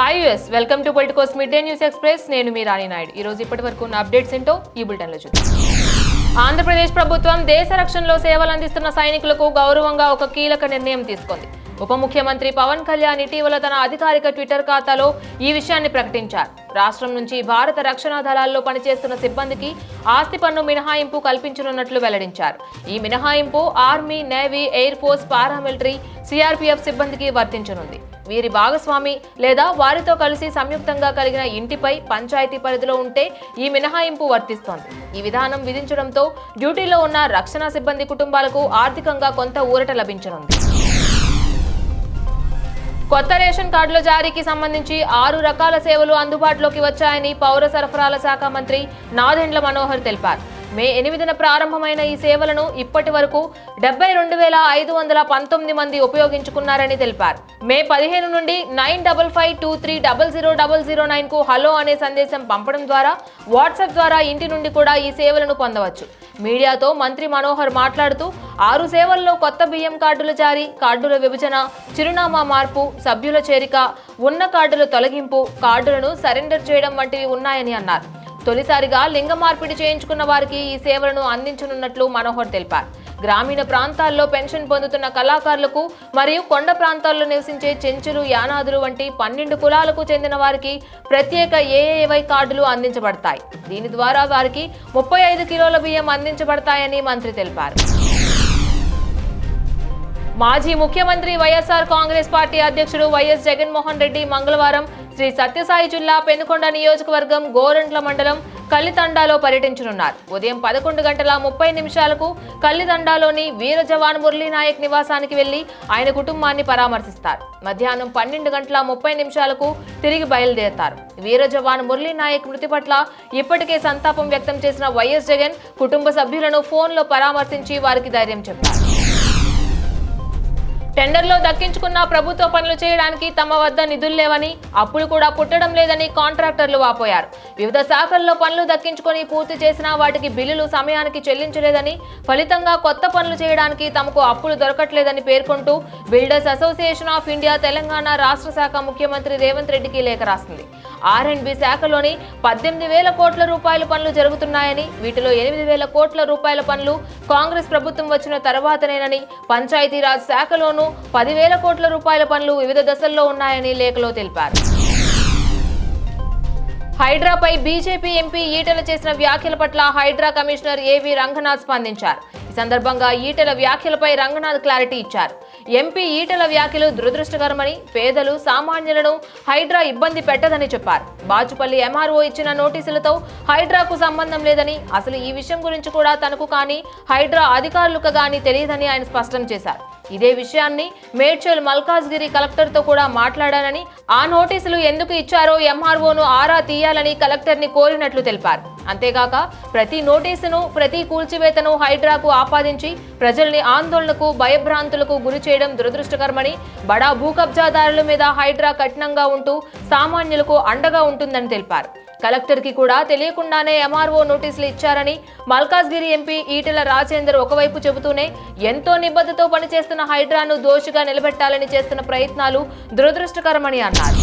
Hi US welcome to Politicos mid day news express. నేను మీ రాణి నాయుడు. ఈ రోజు ఇప్పటి వరకు ఉన్న అప్డేట్స్ ఏంటో ఈ బులెటిన్లో చూద్దాం. ఆంధ్రప్రదేశ్ ప్రభుత్వం దేశ రక్షణలో సేవలు అందిస్తున్న సైనికులకు గౌరవంగా ఒక కీలక నిర్ణయం తీసుకుంది. ఉప ముఖ్యమంత్రి పవన్ కళ్యాణ్ ఇటీవల తన అధికారిక ట్విట్టర్ ఖాతాలో ఈ విషయాన్ని ప్రకటించారు. రాష్ట్రం నుంచి భారత రక్షణ దళాల్లో పనిచేస్తున్న సిబ్బందికి ఆస్తి పన్ను మినహాయింపు కల్పించనున్నట్లు వెల్లడించారు. ఈ మినహాయింపు army, navy, air force, paramilitary, CRPF సిబ్బందికి వర్తించనుంది. వీరి భాగస్వామి లేదా వారితో కలిసి సంయుక్తంగా కలిగిన ఇంటిపై పంచాయతీ పరిధిలో ఉంటే ఈ మినహాయింపు వర్తిస్తోంది. ఈ విధానం విధించడంతో డ్యూటీలో ఉన్న రక్షణ సిబ్బంది కుటుంబాలకు ఆర్థికంగా కొంత ఊరట లభించనుంది. కొత్త రేషన్ కార్డుల జారీకి సంబంధించి 6 రకాల సేవలు అందుబాటులోకి వచ్చాయని పౌర సరఫరాల శాఖ మంత్రి నాదెండ్ల మనోహర్ తెలిపారు. మే 8న ప్రారంభమైన ఈ సేవలను ఇప్పటి వరకు 72,519 మంది ఉపయోగించుకున్నారని తెలిపారు. మే 15 నుండి 9552300009 కు హలో అనే సందేశం పంపడం ద్వారా వాట్సాప్ ద్వారా ఇంటి నుండి కూడా ఈ సేవలను పొందవచ్చు. మీడియాతో మంత్రి మనోహర్ మాట్లాడుతూ 6 సేవల్లో కొత్త బియ్యం కార్డుల జారీ, కార్డుల విభజన, చిరునామా మార్పు, సభ్యుల చేరిక, ఉన్న కార్డుల తొలగింపు, కార్డులను సరెండర్ చేయడం వంటివి ఉన్నాయని అన్నారు. తొలిసారిగా లింగ మార్పిడి చేయించుకున్న వారికి ఈ సేవలను అందించనున్నట్లు మనోహర్ తెలిపారు. గ్రామీణ ప్రాంతాల్లో పెన్షన్ పొందుతున్న కళాకారులకు మరియు కొండ ప్రాంతాల్లో నివసించే చెంచులు, యానాదులు వంటి 12 కులాలకు చెందిన వారికి ప్రత్యేక ఏఏవై కార్డులు అందించబడతాయి. దీని ద్వారా వారికి 35 కిలోల బియ్యం అందించబడతాయని మంత్రి తెలిపారు. మాజీ ముఖ్యమంత్రి వైఎస్ఆర్ కాంగ్రెస్ పార్టీ అధ్యక్షుడు వైఎస్ జగన్మోహన్ రెడ్డి మంగళవారం శ్రీ సత్యసాయి జిల్లా పెనుకొండ నియోజకవర్గం గోరంట్ల మండలం కల్లితండాలో పర్యటించనున్నారు. ఉదయం 11:30 కల్లితండాలోని వీర జవాన్ మురళీనాయక్ నివాసానికి వెళ్లి ఆయన కుటుంబాన్ని పరామర్శిస్తారు. మధ్యాహ్నం 12:30 తిరిగి బయలుదేరతారు. వీర జవాన్ మురళీనాయక్ మృతి పట్ల ఇప్పటికే సంతాపం వ్యక్తం చేసిన వైఎస్ జగన్ కుటుంబ సభ్యులను ఫోన్లో పరామర్శించి వారికి ధైర్యం చెప్పారు. టెండర్లో దక్కించుకున్న ప్రభుత్వ పనులు చేయడానికి తమ వద్ద నిధులు లేవని, అప్పులు కూడా పుట్టడం లేదని కాంట్రాక్టర్లు వాపోయారు. వివిధ శాఖల్లో పనులు దక్కించుకొని పూర్తి చేసినా వాటికి బిల్లులు సమయానికి చెల్లించలేదని, ఫలితంగా కొత్త పనులు చేయడానికి తమకు అప్పులు దొరకట్లేదని పేర్కొంటూ builders association of India Telangana రాష్ట్ర శాఖ ముఖ్యమంత్రి రేవంత్ రెడ్డికి లేఖ రాసింది. R&B శాఖలోని 18,000 కోట్ల రూపాయల పనులు జరుగుతున్నాయని, వీటిలో 8,000 కోట్ల రూపాయల పనులు కాంగ్రెస్ ప్రభుత్వం వచ్చిన తర్వాతనేనని, పంచాయతీరాజ్ శాఖలోనూ 10,000 కోట్ల రూపాయల పనులు వివిధ దశల్లో ఉన్నాయని లేఖలో తెలిపారు. హైడ్రాపై బీజేపీ ఎంపీ ఈటెల చేసిన వ్యాఖ్యల పట్ల హైడ్రా కమిషనర్ ఏవి రంగనాథ్ స్పందించారు. ఈ సందర్భంగా ఈటెల వ్యాఖ్యలపై రంగనాథ్ క్లారిటీ ఇచ్చారు. ఎంపీ ఈటెల వ్యాఖ్యలు దురదృష్టకరమని, పేదలు, సామాన్యులను హైడ్రా ఇబ్బంది పెట్టదని చెప్పారు. బాచుపల్లి ఎంఆర్ఓ ఇచ్చిన నోటీసులతో హైడ్రాకు సంబంధం లేదని, అసలు ఈ విషయం గురించి కూడా తనకు కానీ హైడ్రా అధికారులకు కానీ తెలియదని ఆయన స్పష్టం చేశారు. ఇదే విషయాన్ని మేడ్చల్ మల్కాజ్గిరి కలెక్టర్తో కూడా మాట్లాడానని, ఆ నోటీసులు ఎందుకు ఇచ్చారో ఎంఆర్ఓను ఆరా తీయాలని కలెక్టర్ని కోరినట్లు తెలిపారు. అంతేగాక ప్రతి నోటీసును, ప్రతి కూల్చివేతను హైడ్రాకు ఆపాదించి ప్రజల్ని ఆందోళనకు, భయభ్రాంతులకు గురి చేయడం దురదృష్టకరమని, బడా భూకబ్జాదారుల మీద హైడ్రా కఠినంగా ఉంటూ సామాన్యులకు అండగా ఉంటుందని తెలిపారు. కలెక్టర్కి కూడా తెలియకుండానే ఎంఆర్ఓ నోటీసులు ఇచ్చారని మల్కాజ్గిరి ఎంపీ ఈటెల రాజేందర్ ఒకవైపు చెబుతూనే ఎంతో నిబద్ధతతో పనిచేస్తున్న హైడ్రాను దోషిగా నిలబెట్టాలని చేస్తున్న ప్రయత్నాలు దురదృష్టకరమని అన్నారు.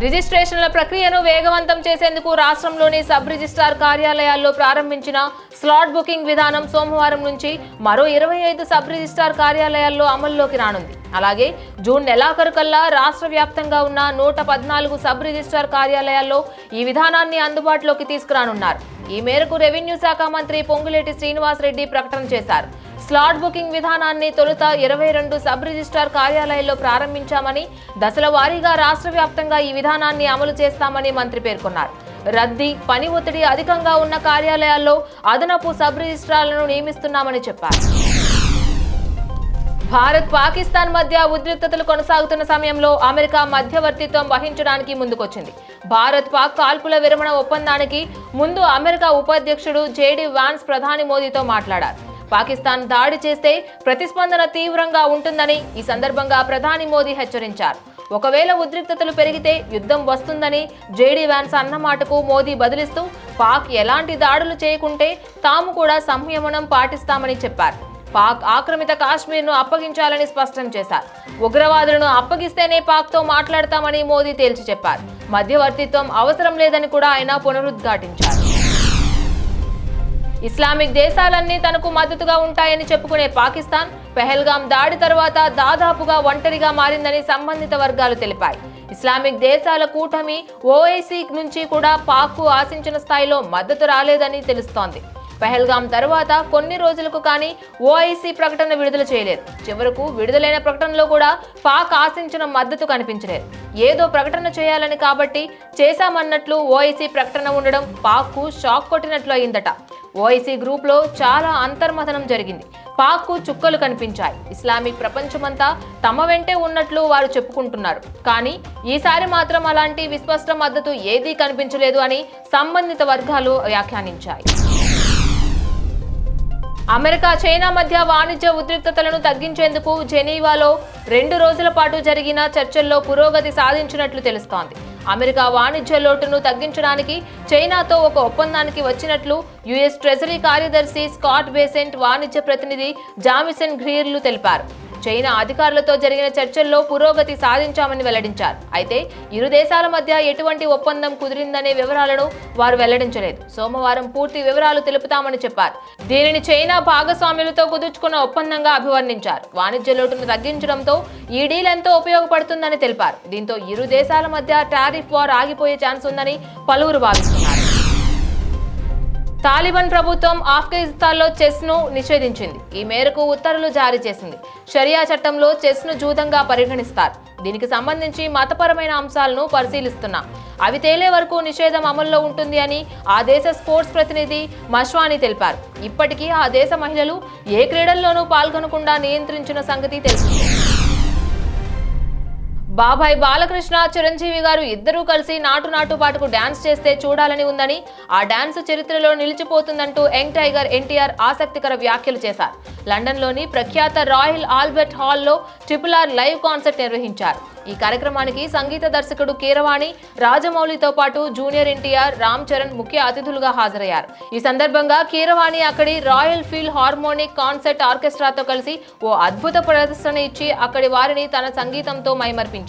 రిజిస్ట్రేషన్ల ప్రక్రియను వేగవంతం చేసేందుకు రాష్ట్రంలోని సబ్ రిజిస్ట్రార్ కార్యాలయాల్లో ప్రారంభించిన స్లాట్ బుకింగ్ విధానం సోమవారం నుంచి మరో 25 సబ్ రిజిస్ట్రార్ కార్యాలయాల్లో అమల్లోకి రానుంది. అలాగే జూన్ నెలాఖరుకల్లా రాష్ట్ర వ్యాప్తంగా ఉన్న 114 సబ్ రిజిస్ట్రార్ కార్యాలయాల్లో ఈ విధానాన్ని అందుబాటులోకి తీసుకురానున్నారు. ఈ మేరకు రెవెన్యూ శాఖ మంత్రి పొంగులేటి శ్రీనివాసరెడ్డి ప్రకటన చేశారు. స్లాట్ బుకింగ్ విధానాన్ని తొలుత 22 సబ్ రిజిస్ట్రార్ కార్యాలయాల్లో ప్రారంభించామని, దశల వారీగా రాష్ట్ర వ్యాప్తంగా ఈ విధానాన్ని అమలు చేస్తామని మంత్రి పేర్కొన్నారు. రద్దీ, పని ఒత్తిడి అధికంగా ఉన్న కార్యాలయాల్లో అదనపు సబ్ రిజిస్ట్రార్లను నియమిస్తున్నామని చెప్పారు. భారత్, పాకిస్తాన్ మధ్య ఉద్రిక్తతలు కొనసాగుతున్న సమయంలో అమెరికా మధ్యవర్తిత్వం వహించడానికి ముందుకొచ్చింది. భారత్ పాక్ కాల్పుల విరమణ ఒప్పందానికి ముందు అమెరికా ఉపాధ్యక్షుడు జేడీ వాన్స్ ప్రధాని మోదీతో మాట్లాడారు. పాకిస్తాన్ దాడి చేస్తే ప్రతిస్పందన తీవ్రంగా ఉంటుందని ఈ సందర్భంగా ప్రధాని మోదీ హెచ్చరించారు. ఒకవేళ ఉద్రిక్తతలు పెరిగితే యుద్ధం వస్తుందని జేడీ వాన్స్ అన్న మాటకు మోదీ బదులిస్తూ పాక్ ఎలాంటి దాడులు చేయకుంటే తాము కూడా సంయమనం పాటిస్తామని చెప్పారు. పాక్ ఆక్రమిత కాశ్మీర్ను అప్పగించాలని స్పష్టం చేశారు. ఉగ్రవాదులను అప్పగిస్తేనే పాక్తో మాట్లాడతామని మోదీ తేల్చి చెప్పారు. మధ్యవర్తిత్వం అవసరం లేదని కూడా ఆయన పునరుద్ఘాటించారు. ఇస్లామిక్ దేశాలన్నీ తనకు మద్దతుగా ఉంటాయని చెప్పుకునే పాకిస్తాన్ పెహల్గాం దాడి తర్వాత దాదాపుగా ఒంటరిగా మారిందని సంబంధిత వర్గాలు తెలిపాయి. ఇస్లామిక్ దేశాల కూటమి ఓఐసీ నుంచి కూడా పాక్కు ఆశించిన స్థాయిలో మద్దతు రాలేదని తెలుస్తోంది. పెహల్గాం తర్వాత కొన్ని రోజులకు కానీ ఓఐసీ ప్రకటన విడుదల చేయలేదు. చివరకు విడుదలైన ప్రకటనలో కూడా పాక్ ఆశించిన మద్దతు కనిపించలేదు. ఏదో ప్రకటన చేయాలని కాబట్టి చేశామన్నట్లు ఓఐసీ ప్రకటన ఉండడం పాక్కు షాక్ కొట్టినట్లు అయిందట. ఓఐసీ గ్రూప్లో చాలా అంతర్మథనం జరిగింది. పాక్కు చుక్కలు కనిపించాయి. ఇస్లామిక్ ప్రపంచమంతా తమ వెంటే ఉన్నట్లు వారు చెప్పుకుంటున్నారు. కానీ ఈసారి మాత్రం అలాంటి విస్పష్ట మద్దతు ఏదీ కనిపించలేదు అని సంబంధిత వర్గాలు వ్యాఖ్యానించాయి. అమెరికా చైనా మధ్య వాణిజ్య ఉద్రిక్తతలను తగ్గించేందుకు జెనీవాలో 2 రోజుల పాటు జరిగిన చర్చల్లో పురోగతి సాధించినట్లు తెలుస్తోంది. అమెరికా వాణిజ్య లోటును తగ్గించడానికి చైనాతో ఒక ఒప్పందానికి వచ్చినట్లు యుఎస్ ట్రెజరీ కార్యదర్శి స్కాట్ బేసెంట్ వాణిజ్య ప్రతినిధి జామిసన్ గ్రీర్లు తెలిపారు. చైనా అధికారులతో జరిగిన చర్చల్లో పురోగతి సాధించామని వెల్లడించారు. అయితే ఇరు దేశాల మధ్య ఎటువంటి ఒప్పందం కుదిరిందనే వివరాలను వారు వెల్లడించలేదు. సోమవారం పూర్తి వివరాలు తెలుపుతామని చెప్పారు. దీనిని చైనా భాగస్వాములతో కుదుర్చుకున్న ఒప్పందంగా అభివర్ణించారు. వాణిజ్య లోటును తగ్గించడంతో ఈ డీల్ ఎంతో ఉపయోగపడుతుందని తెలిపారు. దీంతో ఇరు దేశాల మధ్య టారిఫ్ వార్ ఆగిపోయే ఛాన్స్ ఉందని పలువురు భావిస్తున్నారు. తాలిబాన్ ప్రభుత్వం ఆఫ్ఘనిస్తాన్లో చెస్ను నిషేధించింది. ఈ మేరకు ఉత్తర్వులు జారీ చేసింది. షరియా చట్టంలో చెస్ను జూదంగా పరిగణిస్తారు. దీనికి సంబంధించి మతపరమైన అంశాలను పరిశీలిస్తున్నాం. అవి తేలే వరకు నిషేధం అమల్లో ఉంటుంది అని ఆ దేశ స్పోర్ట్స్ ప్రతినిధి మష్వాని తెలిపారు. ఇప్పటికీ ఆ దేశ మహిళలు ఏ క్రీడల్లోనూ పాల్గొనకుండా నియంత్రించిన సంగతి తెలిసిందే. బాబాయ్ బాలకృష్ణ, చిరంజీవి గారు ఇద్దరూ కలిసి నాటు పాటకు డాన్స్ చేస్తే చూడాలని ఉందని, ఆ డాన్స్ చరిత్రలో నిలిచిపోతుందంటూ యంగ్ టైగర్ ఎన్టీఆర్ ఆసక్తికర వ్యాఖ్యలు చేశారు. లండన్లోని ప్రఖ్యాత రాయల్ ఆల్బర్ట్ హాల్లో RRR లైవ్ కాన్సర్ట్ నిర్వహించారు. ఈ కార్యక్రమానికి సంగీత దర్శకుడు కీరవాణి, రాజమౌళితో పాటు జూనియర్ ఎన్టీఆర్, రామ్ చరణ్ ముఖ్య అతిథులుగా హాజరయ్యారు. ఈ సందర్భంగా కీరవాణి అక్కడి రాయల్ ఫీల్ హార్మోనిక్ కాన్సర్ట్ ఆర్కెస్ట్రాతో కలిసి ఓ అద్భుత ప్రదర్శన ఇచ్చి అక్కడి వారిని తన సంగీతంతో మైమర్పించారు.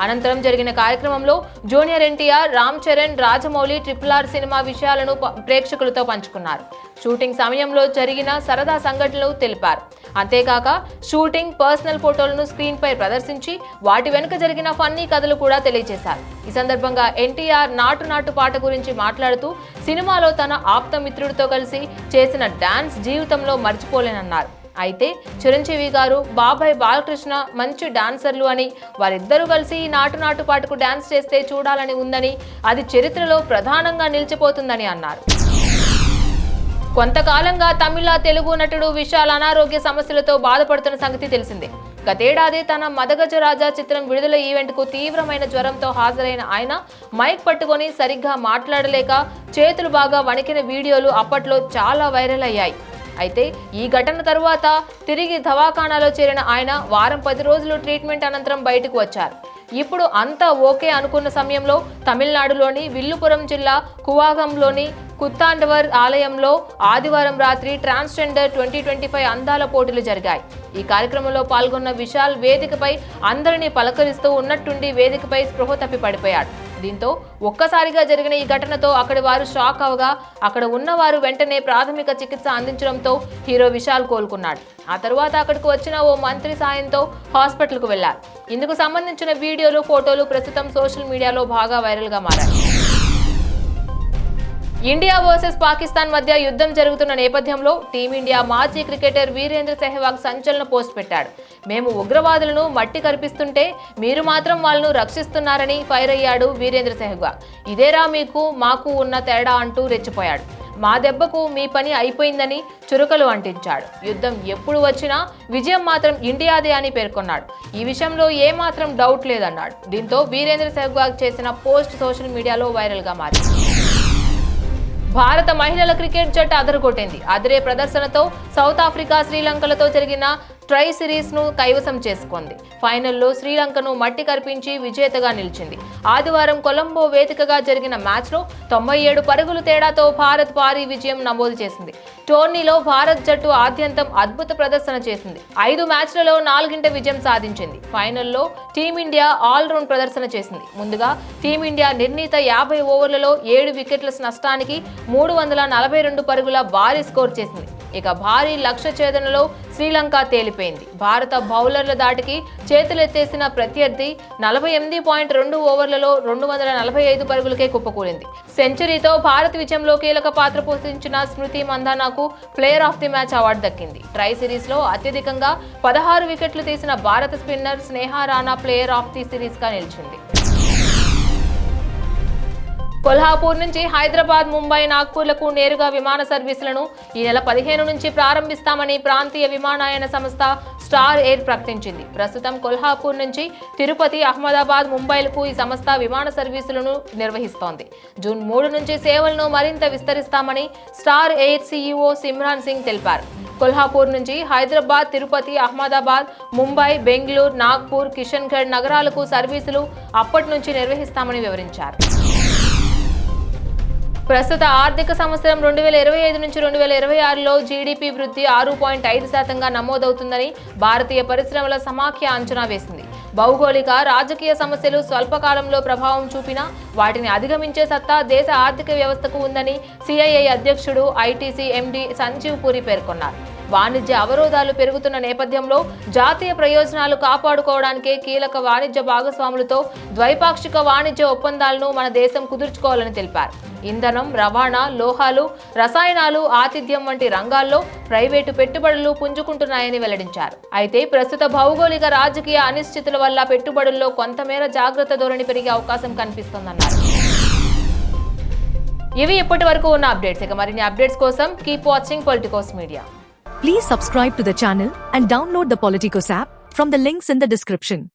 అనంతరం జరిగిన కార్యక్రమంలో junior NTR, Ram Charan, Rajamouli RRR cinema విషయాలను ప్రేక్షకులతో పంచుకున్నారు. షూటింగ్ సమయంలో జరిగిన సరదా సంఘటనలు తెలిపారు. అంతేకాక షూటింగ్, పర్సనల్ ఫోటోలను స్క్రీన్ పై ప్రదర్శించి వాటి వెనుక జరిగిన ఫన్నీ కథలు కూడా తెలియజేశారు. ఈ సందర్భంగా ఎన్టీఆర్ నాటు పాట గురించి మాట్లాడుతూ సినిమాలో తన ఆప్త మిత్రుడితో కలిసి చేసిన డాన్స్ జీవితంలో మర్చిపోలేనన్నారు. అయితే చిరంజీవి గారు, బాబాయ్ బాలకృష్ణ మంచి డాన్సర్లు అని, వారిద్దరూ కలిసి నాటు పాటకు డాన్స్ చేస్తే చూడాలని ఉందని, అది చరిత్రలో ప్రధానంగా నిలిచిపోతుందని అన్నారు. కొంతకాలంగా తమిళ, తెలుగు నటుడు విశాల్ అనారోగ్య సమస్యలతో బాధపడుతున్న సంగతి తెలిసిందే. గతేడాది తన మదగజ రాజా చిత్రం విడుదల ఈవెంట్కు తీవ్రమైన జ్వరంతో హాజరైన ఆయన మైక్ పట్టుకొని సరిగ్గా మాట్లాడలేక చేతులు బాగా వణికిన వీడియోలు అప్పట్లో చాలా వైరల్ అయ్యాయి. అయితే ఈ ఘటన తరువాత తిరిగి దవాఖానాలో చేరిన ఆయన వారం 10 రోజులు ట్రీట్మెంట్ అనంతరం బయటకు వచ్చారు. ఇప్పుడు అంతా ఓకే అనుకున్న సమయంలో తమిళనాడులోని విల్లుపురం జిల్లా కువాగంలోని కుత్తాండవర్ ఆలయంలో ఆదివారం రాత్రి ట్రాన్స్జెండర్ 2025 అందాల పోటీలు జరిగాయి. ఈ కార్యక్రమంలో పాల్గొన్న విశాల్ వేదికపై అందరినీ పలకరిస్తూ ఉన్నట్టుండి వేదికపై స్పృహ తప్పి పడిపోయాడు. దీంతో ఒక్కసారిగా జరిగిన ఈ ఘటనతో అక్కడి వారు షాక్ అవగా అక్కడ ఉన్నవారు వెంటనే ప్రాథమిక చికిత్స అందించడంతో హీరో విశాల్ కోలుకున్నాడు. ఆ తరువాత అక్కడికి వచ్చిన ఓ మంత్రి సాయంతో హాస్పిటల్కు వెళ్లారు. ఇందుకు సంబంధించిన వీడియోలు, ఫోటోలు ప్రస్తుతం సోషల్ మీడియాలో బాగా వైరల్గా మారాయి. ఇండియా వర్సెస్ పాకిస్తాన్ మధ్య యుద్ధం జరుగుతున్న నేపథ్యంలో టీమిండియా మాజీ క్రికెటర్ వీరేంద్ర సెహ్వాగ్ సంచలన పోస్ట్ పెట్టాడు. మేము ఉగ్రవాదులను మట్టి కరిపిస్తుంటే మీరు మాత్రం వాళ్ళను రక్షిస్తున్నారని ఫైర్ అయ్యాడు వీరేంద్ర సెహ్వాగ్. ఇదేరా మీకు మాకు ఉన్న తేడా అంటూ రెచ్చిపోయాడు. మా దెబ్బకు మీ పని అయిపోయిందని చురుకలు అంటించాడు. యుద్ధం ఎప్పుడు వచ్చినా విజయం మాత్రం ఇండియాదే అని పేర్కొన్నాడు. ఈ విషయంలో ఏమాత్రం డౌట్ లేదన్నాడు. దీంతో వీరేంద్ర సెహ్వాగ్ చేసిన పోస్ట్ సోషల్ మీడియాలో వైరల్గా మారింది. భారత మహిళల క్రికెట్ జట్టు అదరగొట్టింది. అదిరే ప్రదర్శనతో సౌత్ ఆఫ్రికా, శ్రీలంకలతో జరిగిన ట్రై సిరీస్ ను కైవసం చేసుకుంది. ఫైనల్లో శ్రీలంకను మట్టి కరిపించి విజేతగా నిలిచింది. ఆదివారం కొలంబో వేదికగా జరిగిన మ్యాచ్లో 97 పరుగుల తేడాతో భారత్ భారీ విజయం నమోదు చేసింది. టోర్నీలో భారత్ జట్టు ఆద్యంతం అద్భుత ప్రదర్శన చేసింది. 5 మ్యాచ్లలో 4 విజయం సాధించింది. ఫైనల్లో టీమిండియా ఆల్రౌండ్ ప్రదర్శన చేసింది. ముందుగా టీమిండియా నిర్ణీత 50 ఓవర్లలో 7 వికెట్ల నష్టానికి 342 పరుగుల భారీ స్కోర్ చేసింది. ఇక భారీ లక్ష్య ఛేదనలో శ్రీలంక తేలిపోయింది. భారత బౌలర్ల దాటికి చేతులెత్తేసిన ప్రత్యర్థి 48.2 ఓవర్లలో 245 పరుగులకే కుప్పకూలింది. సెంచరీతో భారత్ విజయంలో కీలక పాత్ర పోషించిన స్మృతి మంధానాకు player of the match award దక్కింది. ట్రై సిరీస్ లో అత్యధికంగా 16 వికెట్లు తీసిన భారత spinner Sneh Rana player of the series గా నిలిచింది. కొల్హాపూర్ నుంచి హైదరాబాద్, ముంబై, నాగ్పూర్లకు నేరుగా విమాన సర్వీసులను ఈ నెల 15 నుంచి ప్రారంభిస్తామని ప్రాంతీయ విమానయాన సంస్థ స్టార్ ఎయిర్ ప్రకటించింది. ప్రస్తుతం కొల్హాపూర్ నుంచి తిరుపతి, అహ్మదాబాద్, ముంబైలకు ఈ సంస్థ విమాన సర్వీసులను నిర్వహిస్తోంది. జూన్ 3 నుంచి సేవలను మరింత విస్తరిస్తామని Star Air CEO Simran Singh తెలిపారు. కొల్హాపూర్ నుంచి హైదరాబాద్, తిరుపతి, అహ్మదాబాద్, ముంబై, బెంగళూరు, నాగ్పూర్, కిషన్గఢ్ నగరాలకు సర్వీసులు అప్పటి నుంచి నిర్వహిస్తామని వివరించారు. ప్రస్తుత ఆర్థిక సంవత్సరం 2025 నుంచి 2026లో జీడీపీ వృద్ధి 6.5%గా నమోదవుతుందని భారతీయ పరిశ్రమల సమాఖ్య అంచనా వేసింది. భౌగోళిక, రాజకీయ సమస్యలు స్వల్పకాలంలో ప్రభావం చూపినా వాటిని అధిగమించే సత్తా దేశ ఆర్థిక వ్యవస్థకు ఉందని సిఐఐ అధ్యక్షుడు ఐటీసీ ఎండీ సంజీవ్ పూరి పేర్కొన్నారు. వాణిజ్య అవరోధాలు పెరుగుతున్న నేపథ్యంలో జాతీయ ప్రయోజనాలు కాపాడుకోవడానికే కీలక వాణిజ్య భాగస్వాములతో ద్వైపాక్షిక వాణిజ్య ఒప్పందాలను మన దేశం కుదుర్చుకోవాలని తెలిపారు. ఇంధనం, రవాణా, లోహాలు, రసాయనాలు, ఆతిథ్యం వంటి రంగాల్లో ప్రైవేటు పెట్టుబడులు పుంజుకుంటున్నాయని వెల్లడించారు. అయితే ప్రస్తుత భౌగోళిక, రాజకీయ అనిశ్చితుల వల్ల పెట్టుబడుల్లో కొంతమేర జాగ్రత్త ధోరణి పెరిగే అవకాశం కనిపిస్తోందన్నారు. ఇవి ఇప్పటి వరకు ఉన్న అప్డేట్స్. ఇక మరిన్ని అప్డేట్స్ కోసం keep watching Politicos media. Please subscribe to the channel and download the Politicos app from the links in the description.